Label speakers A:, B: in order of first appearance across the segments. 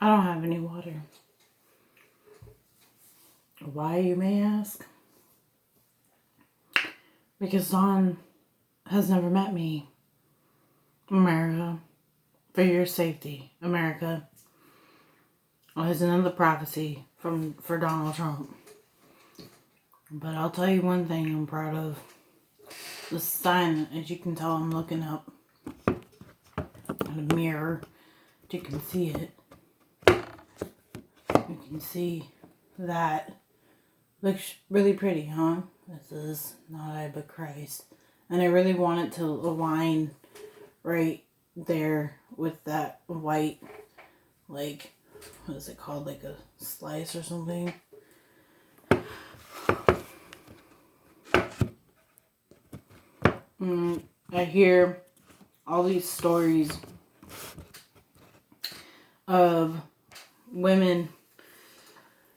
A: I don't have any water. Why, you may ask? Because Dawn has never met me. America. For your safety. America. Is another prophecy for Donald Trump. But I'll tell you one thing I'm proud of. The sign, as you can tell, I'm looking up in a mirror. You can see it. You can see that. Looks really pretty, huh? This is not I but Christ. And I really want it to align right there with that white, like, what is it called? Like a slice or something? I hear all these stories of women.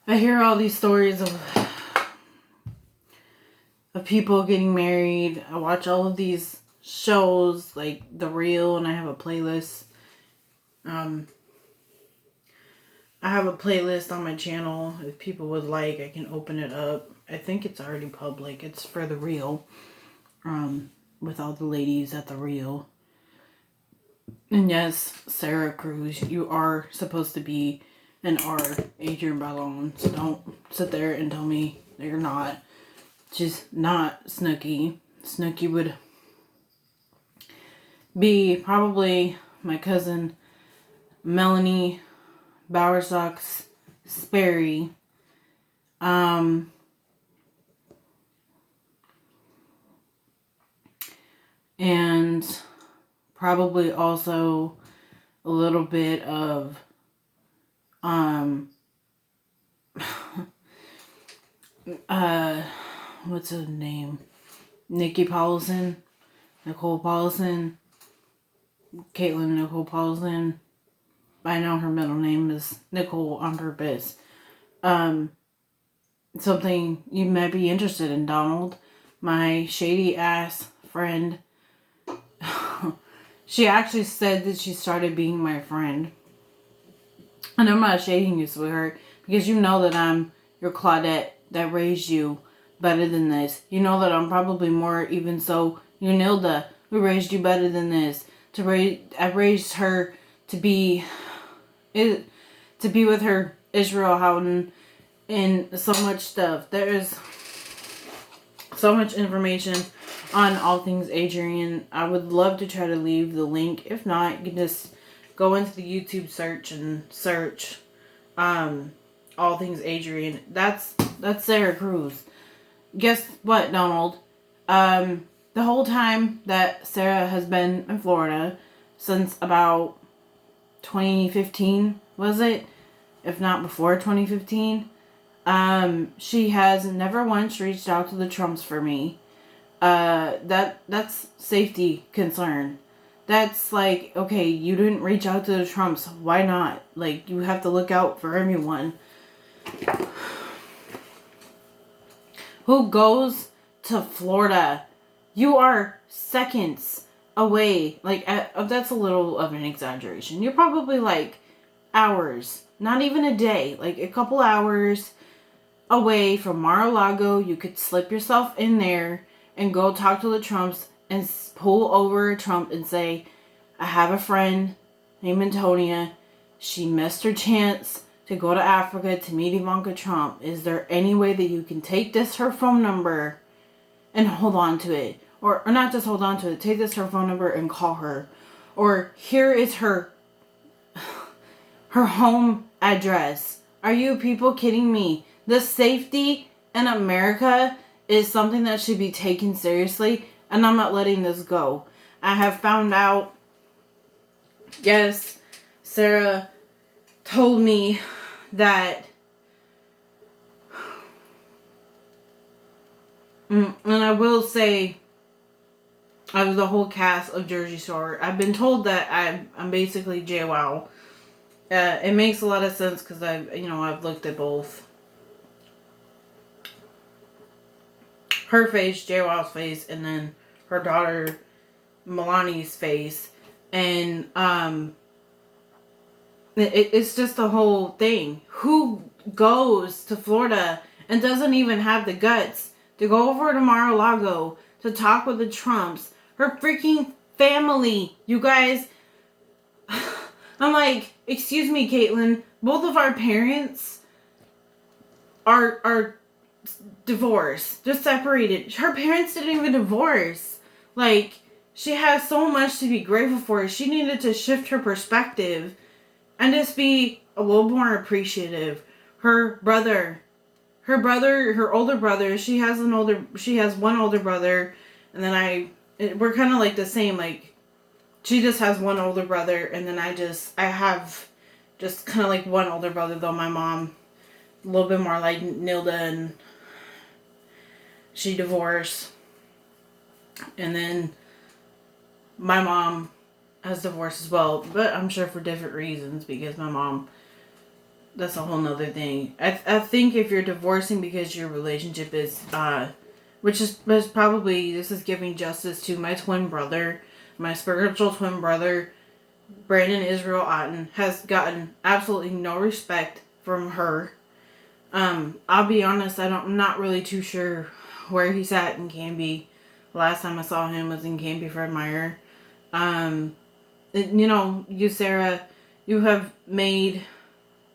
A: I hear all these stories of people getting married. I watch all of these shows like The Real, and I have a playlist. I have a playlist on my channel. If people would like, I can open it up. I think it's already public. It's for The Real. With all the ladies at The Real. And yes, Sarah Cruz, you are supposed to be an R, Adrienne Bailon. So don't sit there and tell me that you're not. She's not Snooki. Snooki would be probably my cousin Melanie Bowersox Sperry. And probably also a little bit of what's her name? Nicole Paulson, Caitlin Nicole Paulson. I know her middle name is Nicole on purpose. Something you might be interested in, Donald. My shady ass friend. She actually said that she started being my friend. And I'm not shading you, sweetheart, because you know that I'm your Claudette that raised you better than this. You know that I'm probably more even so. You Nilda, who raised you better than this. I raised her to be with her Israel Houghton and so much stuff. There is so much information on all things Adrienne. I would love to try to leave the link. If not, you can just go into the YouTube search and search all things Adrienne. That's Sarah Cruz. Guess what, Donald? The whole time that Sarah has been in Florida, since about 2015, was it? If not before 2015, she has never once reached out to the Trumps for me. That's safety concern. That's like, okay, you didn't reach out to the Trumps. Why not? Like, you have to look out for everyone. Who goes to Florida? You are seconds away. Like, that's a little of an exaggeration. You're probably like hours, not even a day, like a couple hours away from Mar-a-Lago. You could slip yourself in there and go talk to the Trumps and pull over Trump and say, I have a friend named Antonia. She missed her chance to go to Africa to meet Ivanka Trump. Is there any way that you can take her phone number and hold on to it? Or not just hold on to it. Take her phone number and call her. Or here is her home address. Are you people kidding me? The safety in America is something that should be taken seriously, and I'm not letting this go. I have found out, yes, Sarah told me that, and I will say, out of the whole cast of Jersey Shore, I've been told that I'm basically JWoww. It makes a lot of sense because I've looked at both her face, JWoww's face, and then her daughter Milani's face, and It's just the whole thing. Who goes to Florida and doesn't even have the guts to go over to Mar-a-Lago to talk with the Trumps? Her freaking family, you guys. I'm like, excuse me, Caitlin. Both of our parents are divorced, just separated. Her parents didn't even divorce. Like, she has so much to be grateful for. She needed to shift her perspective and just be a little more appreciative. Her older brother, she has one older brother, and then we're kind of like the same. Like, she just has one older brother, and then I have just kind of like one older brother, though my mom, a little bit more like Nilda, and she divorced. And then my mom has divorced as well, but I'm sure for different reasons, because my mom, that's a whole nother thing. I think if you're divorcing because your relationship is, which is probably, this is giving justice to my twin brother, my spiritual twin brother, Brandon Israel Otten, has gotten absolutely no respect from her. I'll be honest, I'm not really too sure where he's at in Canby. Last time I saw him was in Canby, Fred Meyer. You, Sarah, you have made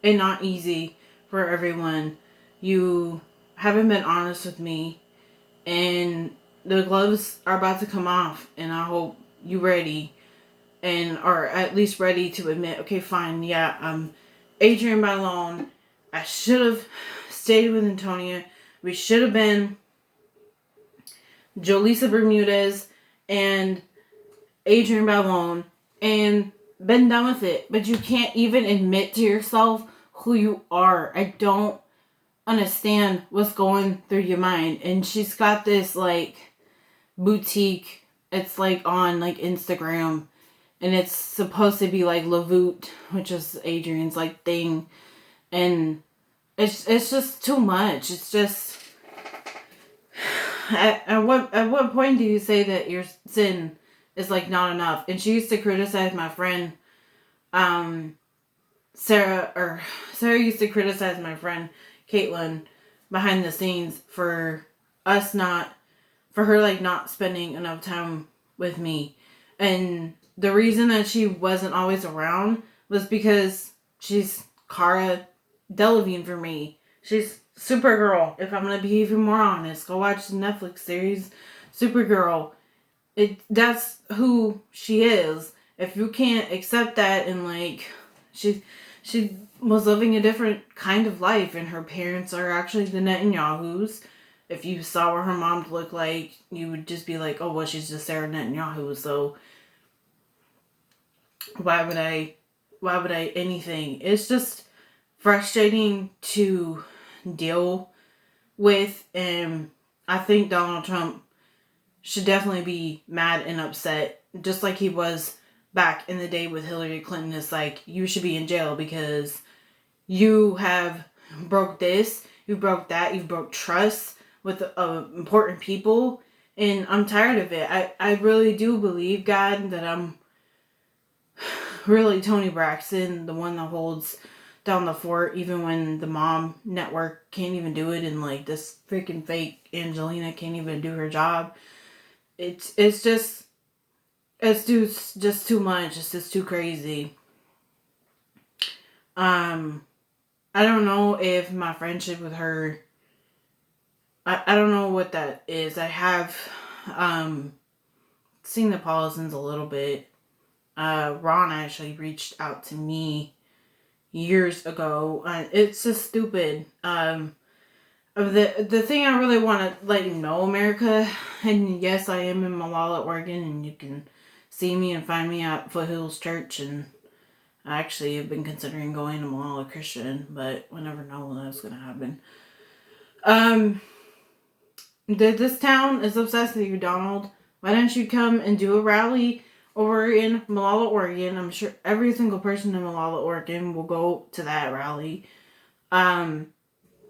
A: it not easy for everyone. You haven't been honest with me, and the gloves are about to come off, and I hope you ready, and are at least ready to admit, okay, fine, yeah, Adrian Ballone, I should have stayed with Antonia. We should have been Jolisa Bermudez and Adrian Ballone and been done with it. But you can't even admit to yourself who you are. I don't understand what's going through your mind. And she's got this like boutique. It's like on like Instagram, and it's supposed to be like Lavoot, which is Adrian's like thing, and it's just too much. It's just at what point do you say that your sin is like not enough? And she used to criticize my friend, Sarah used to criticize my friend Caitlin behind the scenes for her like not spending enough time with me. And the reason that she wasn't always around was because she's Cara Delevingne for me. She's Supergirl. If I'm gonna be even more honest, go watch the Netflix series Supergirl. That's who she is. If you can't accept that, and like she was living a different kind of life, and her parents are actually the Netanyahus. If you saw what her mom looked like, you would just be like, oh, well, she's just Sarah Netanyahu, so why would I anything? It's just frustrating to deal with, and I think Donald Trump should definitely be mad and upset, just like he was back in the day with Hillary Clinton. It's like, you should be in jail because you have broke this, you broke that, you broke trust with important people, and I'm tired of it. I really do believe, God, that I'm really Tony Braxton, the one that holds down the fort, even when the mom network can't even do it, and like this freaking fake Angelina can't even do her job. It's just too much. It's just too crazy. I don't know if my friendship with her, I don't know what that is. I have seen the Paulisons a little bit. Ron actually reached out to me years ago. It's just stupid. The thing I really want to let you know, America, and yes, I am in Malala, Oregon, and you can see me and find me at Foothills Church, and I actually have been considering going to Malala Christian, but we never know when that's going to happen. This town is obsessed with you, Donald. Why don't you come and do a rally over in Malala, Oregon? I'm sure every single person in Malala, Oregon will go to that rally.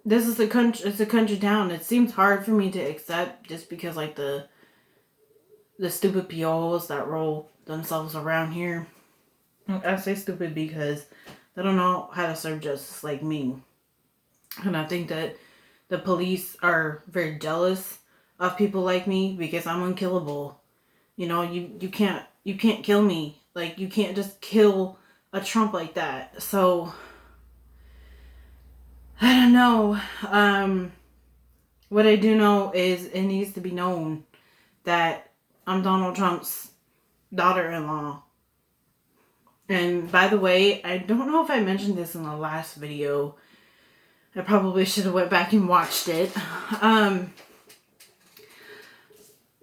A: This is it's a country town. It seems hard for me to accept just because like the stupid piojos that roll themselves around here. I say stupid because They don't know how to serve justice like me. And I think that the police are very jealous of people like me because I'm unkillable. You know, you can't kill me. Like, you can't just kill a Trump like that. So I don't know. What I do know is it needs to be known that I'm Donald Trump's daughter-in-law. And by the way, I don't know if I mentioned this in the last video. I probably should have went back and watched it.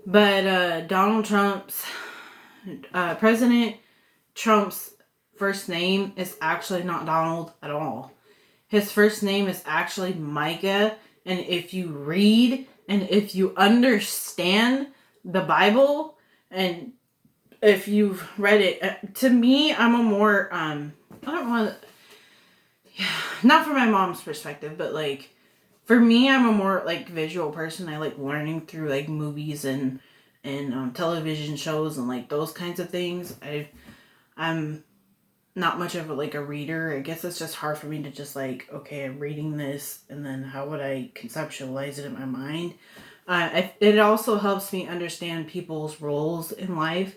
A: But Donald Trump's, President Trump's first name is actually not Donald at all. His first name is actually Micah. And if you read and if you understand the Bible, and if you've read it, to me, I'm a more, I don't want to, not from my mom's perspective, but like, for me, I'm a more like visual person. I like learning through like movies and television shows and like those kinds of things. I'm not much of a reader. I guess it's just hard for me to just like, okay, I'm reading this, and then how would I conceptualize it in my mind? It also helps me understand people's roles in life,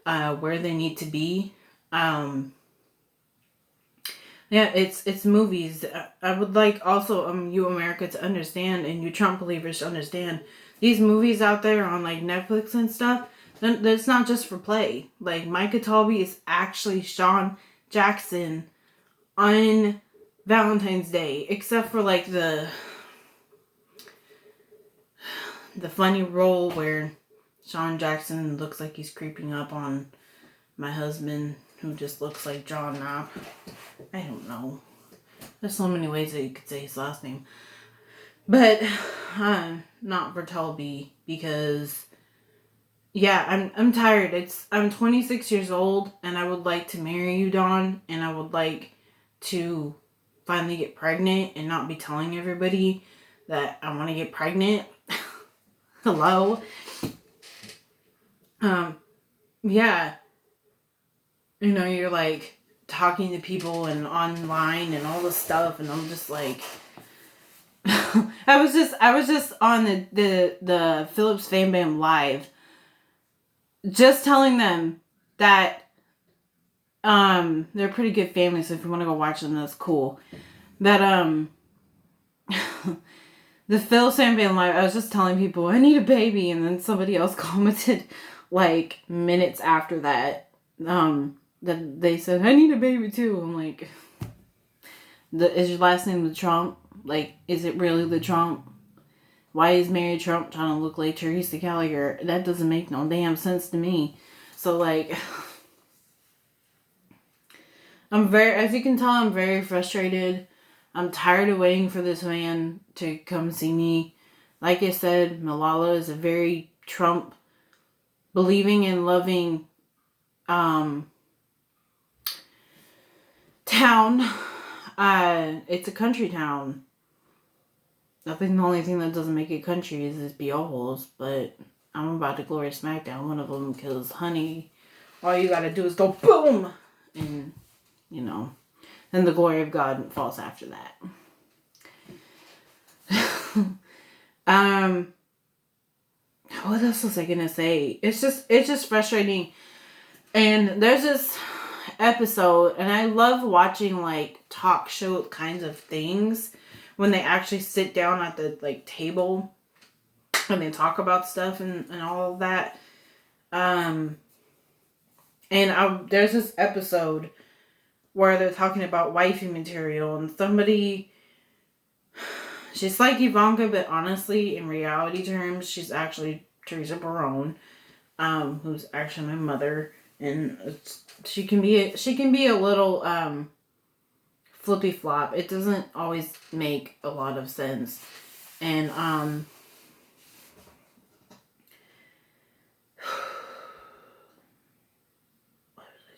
A: where they need to be. Yeah, it's movies. I would like also you America to understand, and you Trump believers to understand, these movies out there on like Netflix and stuff, that's not just for play. Like, Micah Taulbee is actually Sean Jackson on Valentine's Day, except for like the funny role where Sean Jackson looks like he's creeping up on my husband, who just looks like John Knapp. I don't know. There's so many ways that you could say his last name. But not for Taulbee, because yeah, I'm tired. I'm 26 years old, and I would like to marry you, Dawn, and I would like to finally get pregnant and not be telling everybody that I want to get pregnant. Hello. Yeah. You know, you're like talking to people and online and all this stuff, and I'm just like, I was just on the Phillips Fan Bam live, just telling them that they're a pretty good family, so if you want to go watch them, that's cool. That the Phillips Fan Bam live, I was just telling people I need a baby, and then somebody else commented like minutes after that, that they said I need a baby too. I'm like, is your last name the Trump? Like, is it really the Trump? Why is Mary Trump trying to look like Teresa Gallagher? That doesn't make no damn sense to me. So, like, as you can tell, I'm very frustrated. I'm tired of waiting for this man to come see me. Like I said, Malala is a very Trump believing and loving town. It's a country town. I think the only thing that doesn't make it country is its B.O.holes, but I'm about to glory smackdown one of them, because, honey, all you gotta do is go boom, and, you know, then the glory of God falls after that. What else was I gonna say? It's just frustrating. And there's this episode, and I love watching like talk show kinds of things when they actually sit down at the like table and they talk about stuff and all of that. There's this episode where they're talking about wifey material, and somebody, she's like Ivanka, but honestly, in reality terms, she's actually Teresa Barone, who's actually my mother, and she can be a little flippy flop. It doesn't always make a lot of sense, and what was I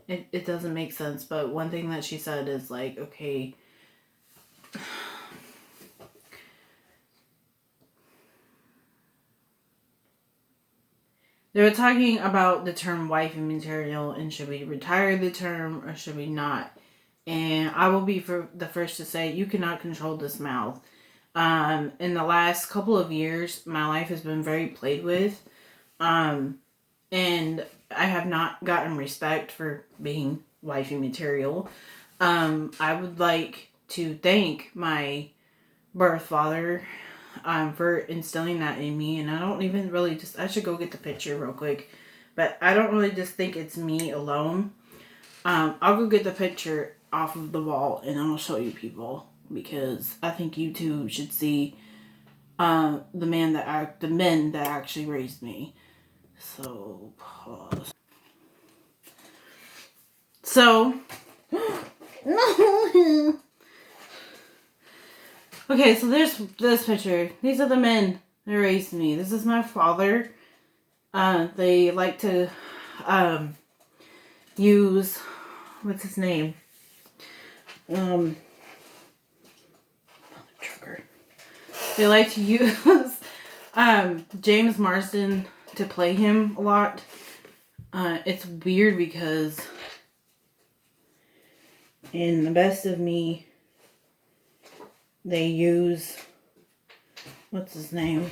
A: saying? It doesn't make sense. But one thing that she said is like, okay, They were talking about the term wifey material and should we retire the term or should we not? And I will be the first to say you cannot control this mouth. In the last couple of years, my life has been very played with. And I have not gotten respect for being wifey material. I would like to thank my birth father for instilling that in me. And I don't even really I should go get the picture real quick. But I don't really just think it's me alone. I'll go get the picture off of the wall and I'll show you people. Because I think you too should see the men that actually raised me. So, pause. So, no. Okay, so there's this picture. These are the men that raised me. This is my father. They like to use, what's his name? They like to use James Marsden to play him a lot. It's weird because in The Best of Me, they use, what's his name?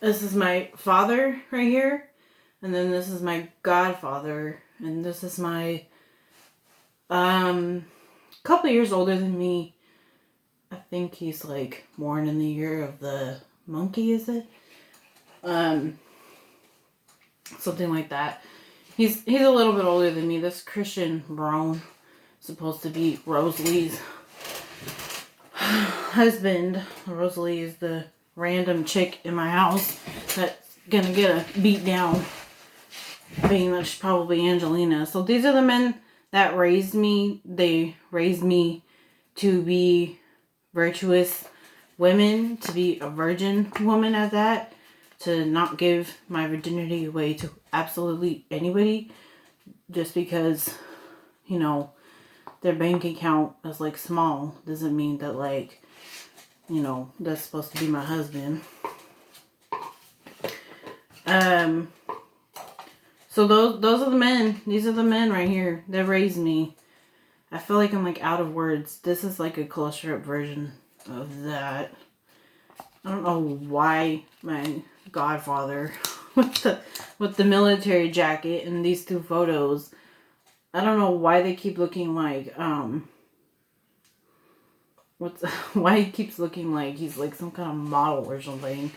A: This is my father right here. And then this is my godfather. And this is my, couple years older than me. I think he's like born in the year of the monkey, is it? Something like that. He's a little bit older than me. This Christian Brown supposed to be Rosalie's husband. Rosalie is the random chick in my house that's gonna get a beat down, being that she's probably Angelina. So these are the men that raised me. They raised me to be virtuous women, to be a virgin woman at that, to not give my virginity away to absolutely anybody just because, you know, their bank account is like small. Doesn't mean that, like, you know, that's supposed to be my husband. So those are the men. These are the men right here that raised me. I feel like I'm like out of words. This is like a closer up version of that. I don't know why my godfather with the military jacket and these two photos. I don't know why they keep looking like why he keeps looking like he's like some kind of model or something.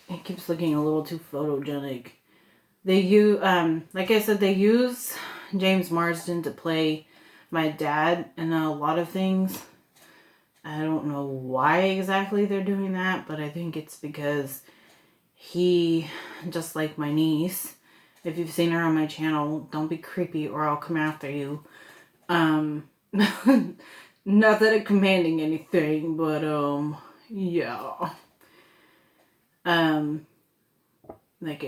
A: It keeps looking a little too photogenic. They use like I said, they use James Marsden to play my dad in a lot of things. I don't know why exactly they're doing that, but I think it's because he, just like my niece, if you've seen her on my channel, don't be creepy or I'll come after you. Not that I'm commanding anything, but yeah. Like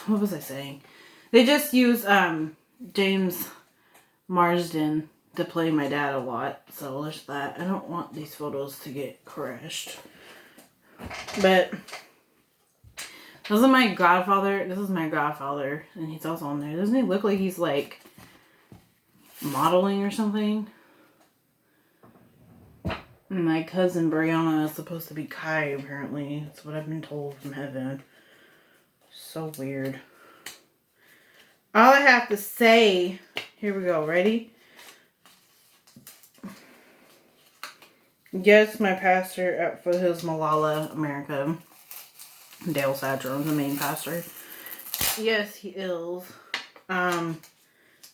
A: what was I saying? They just use James Marsden to play my dad a lot, so there's that. I don't want these photos to get crashed. But this is my godfather. This is my godfather, and he's also on there. Doesn't he look like he's like modeling or something? My cousin Brianna is supposed to be Kai, apparently. That's what I've been told from heaven. So weird. All I have to say, here we go, ready? Yes, my pastor at Foothills Malala, America, Dale Sadron, the main pastor. Yes, he is.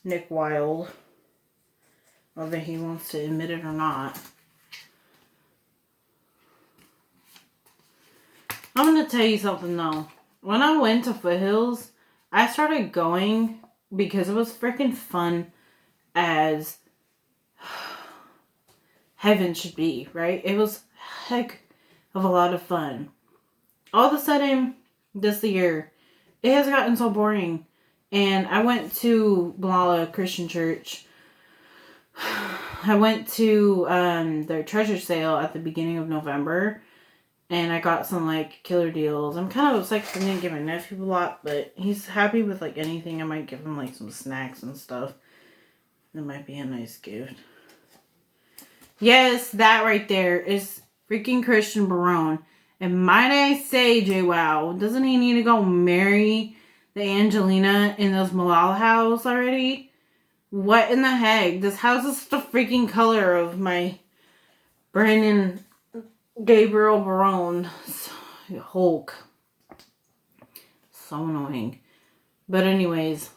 A: Nick Wilde. Whether he wants to admit it or not. I'm going to tell you something though. When I went to Foothills, I started going because it was freaking fun as heaven should be, right? It was heck of a lot of fun. All of a sudden, this year, it has gotten so boring. And I went to Malala Christian Church. I went to their treasure sale at the beginning of November. And I got some, like, killer deals. I'm kind of upset because I didn't give my nephew a lot, but he's happy with, like, anything. I might give him, like, some snacks and stuff. That might be a nice gift. Yes, that right there is freaking Christian Barone. And might I say, JWoww, doesn't he need to go marry the Angelina in those Malala house already? What in the heck? This house is the freaking color of my Brandon Gabriel Barone Hulk. So annoying. But anyways,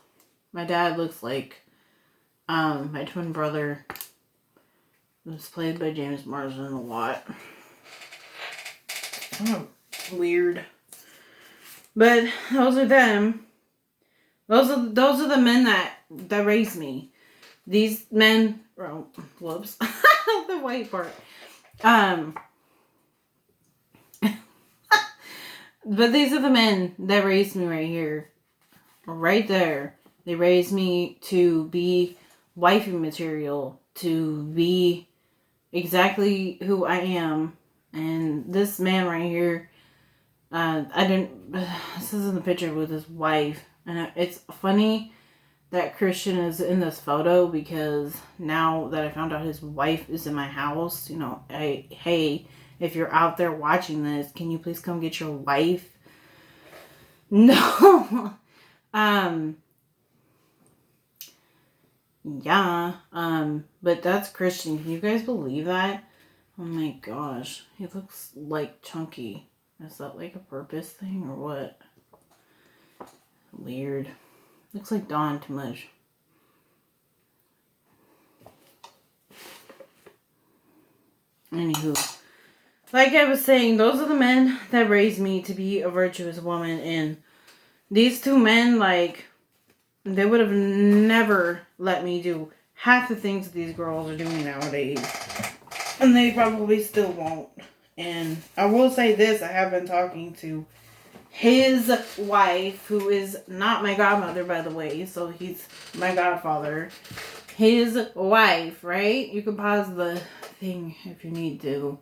A: my dad looks like my twin brother. It was played by James Marsden a lot. Oh, weird. But those are them. Those are the men that raised me. These men, oh, whoops, the white part. But these are the men that raised me right here, right there. They raised me to be wifey material, to be exactly who I am. And this man right here, this is in the picture with his wife. And it's funny that Christian is in this photo because now that I found out his wife is in my house, you know, hey, if you're out there watching this, can you please come get your wife? No. Yeah. But that's Christian. Can you guys believe that? Oh my gosh. He looks like chunky. Is that like a purpose thing or what? Weird. Looks like Dawn too much. Anywho. Like I was saying, those are the men that raised me to be a virtuous woman. And these two men, like, they would have never let me do half the things that these girls are doing nowadays. And they probably still won't. And I will say this, I have been talking to his wife, who is not my godmother, by the way, so he's my godfather. His wife, right? You can pause the thing if you need to.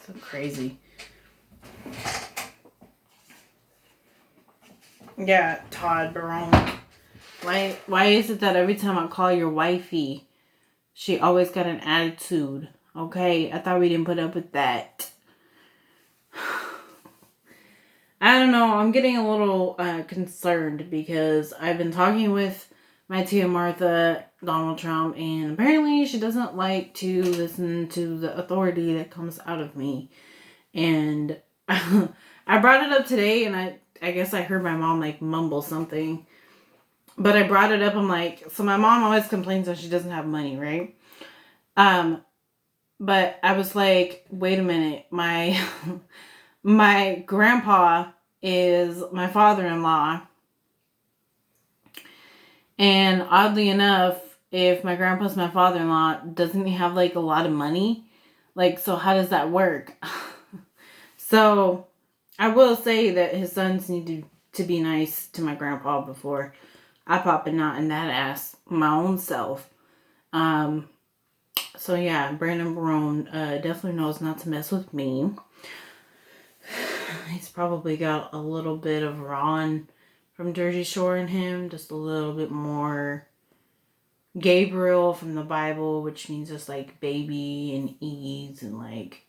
A: So crazy. Yeah, Todd Barone. Why is it that every time I call your wifey, she always got an attitude? Okay, I thought we didn't put up with that. I don't know. I'm getting a little concerned because I've been talking with my Tia Martha, Donald Trump, and apparently she doesn't like to listen to the authority that comes out of me. And I brought it up today, and I guess I heard my mom like mumble something. But I brought it up. I'm like, so my mom always complains that she doesn't have money, right? But I was like, wait a minute, my grandpa is my father-in-law. And oddly enough, if my grandpa's my father-in-law, doesn't he have like a lot of money? Like, so how does that work? So I will say that his sons need to be nice to my grandpa before I pop a knot in that ass my own self. So yeah, Brandon Barone definitely knows not to mess with me. He's probably got a little bit of Ron from Jersey Shore in him, just a little bit more Gabriel from the Bible, which means just like baby and ease and like,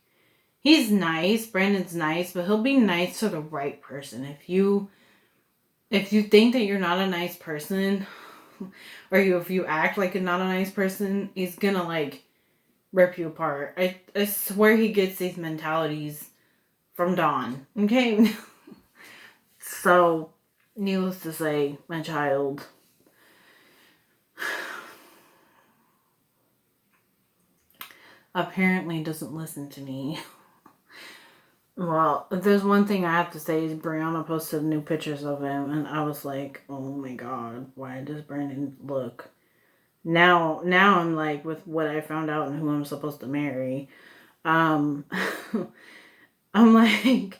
A: he's nice. Brandon's nice, but he'll be nice to the right person. If you think that you're not a nice person, or if you act like you're not a nice person, he's gonna like rip you apart. I swear he gets these mentalities from Dawn. Okay? So, needless to say, my child apparently doesn't listen to me. Well, if there's one thing I have to say is Brianna posted new pictures of him, and I was like, oh my god, why does Brandon look? Now I'm like, with what I found out and who I'm supposed to marry, I'm like,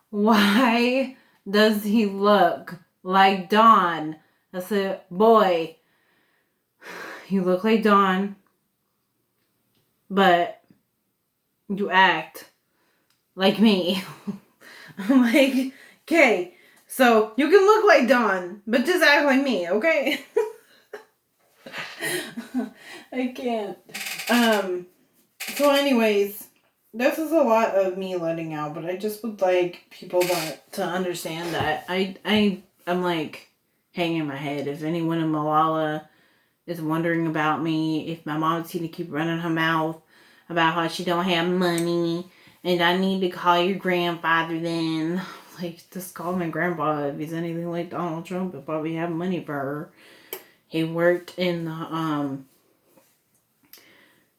A: why does he look like Dawn? I said, boy, you look like Dawn, but you act like me. I'm like, okay, so you can look like Dawn, but just act like me, okay? I can't. So anyways, this is a lot of me letting out, but I just would like people to understand that I'm like hanging my head. If anyone in Malala is wondering about me, if my mom's going to keep running her mouth about how she don't have money and I need to call your grandfather, then like just call my grandpa. If he's anything like Donald Trump, he'll probably have money for her. He worked in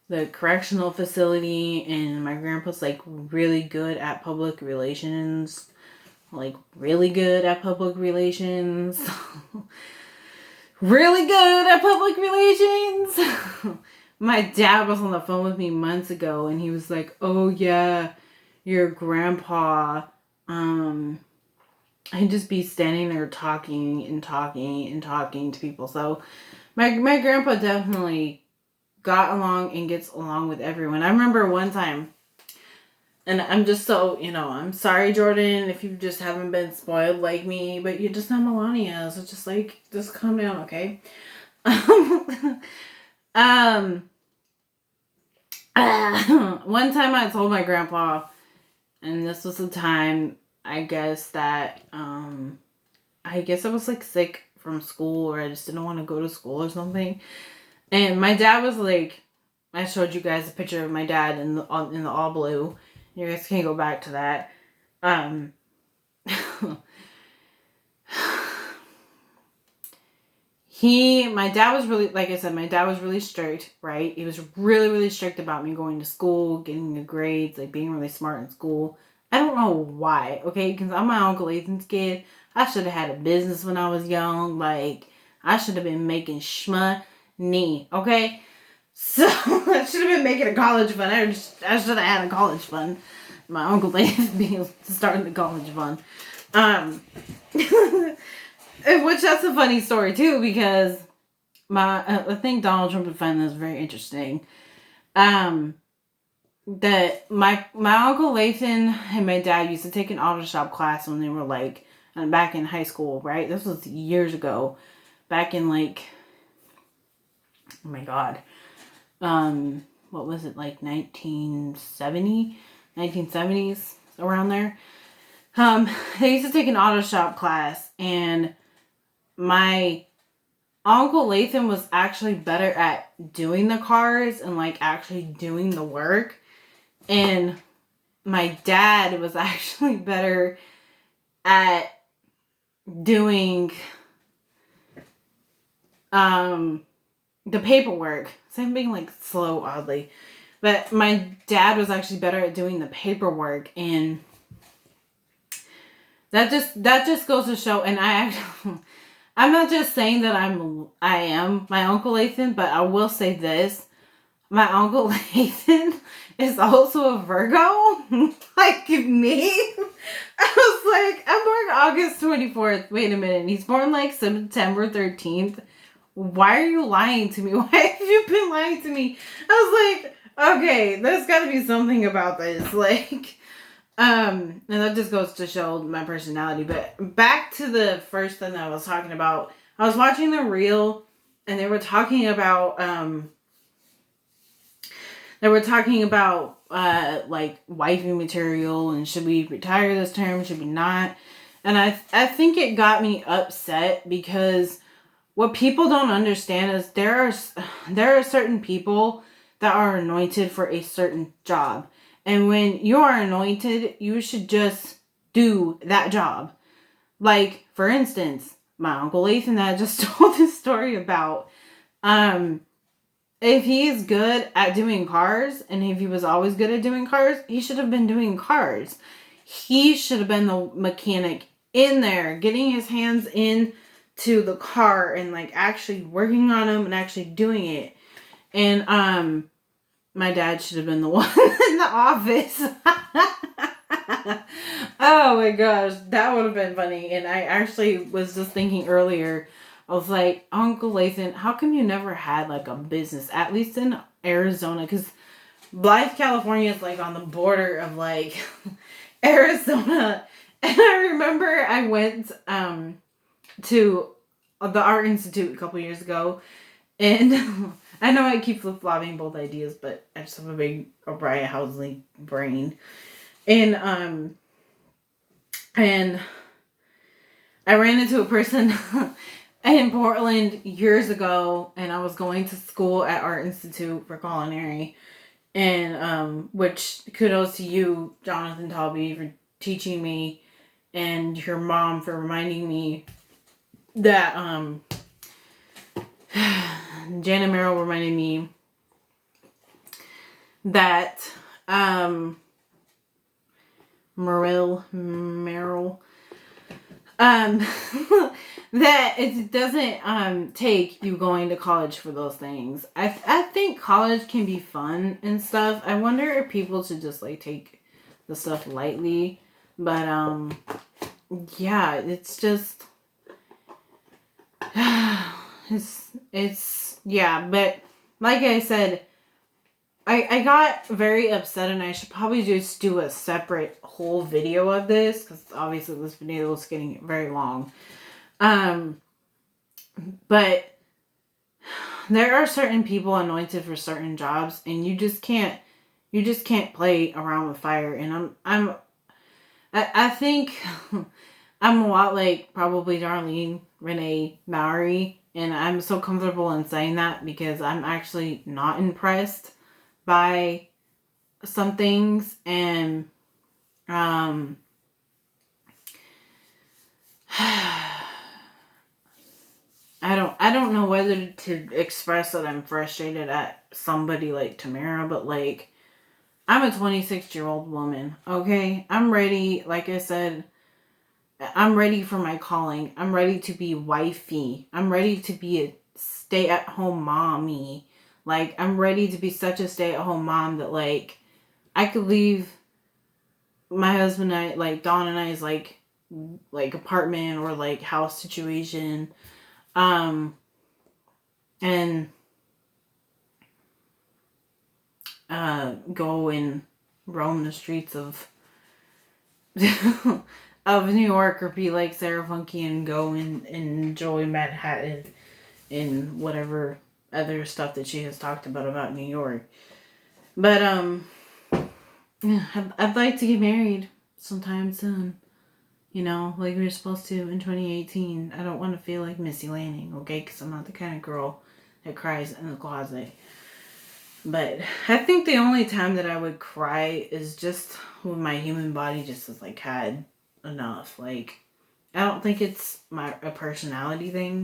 A: the correctional facility, and my grandpa's like really good at public relations. Like really good at public relations. Really good at public relations. My dad was on the phone with me months ago, and he was like, oh yeah, your grandpa, I'd just be standing there talking and talking and talking to people. So my grandpa definitely got along and gets along with everyone. I remember one time, and I'm just so, I'm sorry, Jordan, if you just haven't been spoiled like me, but you're just not Melania, so just like, just calm down, okay? One time I told my grandpa, and this was the time, I guess that, I guess I was like sick from school, or I just didn't want to go to school or something. And my dad was like, I showed you guys a picture of my dad in the all blue. You guys can go back to that. My dad was really, like I said, my dad was really strict, right? He was really, really strict about me going to school, getting the grades, like being really smart in school. I don't know why, okay? Because I'm my Uncle Ethan's kid. I should have had a business when I was young. Like, I should have been making money, okay? So, I should have been making a college fund. I should have had a college fund. My Uncle Ethan starting the college fund. Which that's a funny story too, because I think Donald Trump would find this very interesting. That my Uncle Lathan and my dad used to take an auto shop class when they were like back in high school, right? This was years ago, back in like, oh my god, what was it, like 1970s, around there. They used to take an auto shop class, and my Uncle Lathan was actually better at doing the cars and like actually doing the work. And my dad was actually better at doing the paperwork. So I'm being like slow, oddly. But my dad was actually better at doing the paperwork, and that just goes to show. And I'm not just saying that I am my Uncle Lathan, but I will say this. My Uncle Lathan is also a Virgo, like me. I was like, I'm born August 24th. Wait a minute. He's born like September 13th. Why are you lying to me? Why have you been lying to me? I was like, okay, there's got to be something about this. Like, and that just goes to show my personality. But back to the first thing that I was talking about. I was watching the reel, and they were talking about, like wifey material, and should we retire this term, should we not? And I think it got me upset, because what people don't understand is there are certain people that are anointed for a certain job. And when you are anointed, you should just do that job. Like, for instance, my Uncle Ethan that I just told this story about, if he's good at doing cars, and if he was always good at doing cars, he should have been doing cars. He should have been the mechanic in there, getting his hands into the car and like actually working on them and actually doing it. And my dad should have been the one in the office. Oh my gosh, that would have been funny. And I actually was just thinking earlier, I was like, Uncle Lathan, how come you never had like a business, at least in Arizona? Because Blythe, California is like on the border of like Arizona. And I remember I went to the Art Institute a couple years ago, and I know I keep flip-flopping both ideas, but I just have a big O'Brien Housley brain. And I ran into a person in Portland years ago, and I was going to school at Art Institute for culinary, and which kudos to you, Jonathan Taulbee, for teaching me, and your mom for reminding me that Janet Merrill reminded me that Merrill that it doesn't take you going to college for those things. I think college can be fun and stuff. I wonder if people should just like take the stuff lightly. But yeah, it's just it's yeah, but like I said, I got very upset, and I should probably just do a separate whole video of this, because obviously this video is getting very long. But there are certain people anointed for certain jobs, and you just can't play around with fire. And I think I'm a lot like probably Darlene Renee Mowry, and I'm so comfortable in saying that because I'm actually not impressed by some things, and I don't know whether to express that I'm frustrated at somebody like Tamara, but like, I'm a 26-year-old woman, okay? I'm ready, like I said, I'm ready for my calling. I'm ready to be wifey. I'm ready to be a stay-at-home mommy. Like, I'm ready to be such a stay-at-home mom that, like, I could leave my husband and I, like, Dawn and I's, like apartment or, like, house situation, and go and roam the streets of of New York, or be like Sarah Funky and go and enjoy Manhattan and whatever other stuff that she has talked about New York. But yeah, I'd like to get married sometime soon. You know, like we were supposed to in 2018. I don't want to feel like Missy Lanning, okay? Because I'm not the kind of girl that cries in the closet. But I think the only time that I would cry is just when my human body just has like had enough. Like, I don't think it's a personality thing.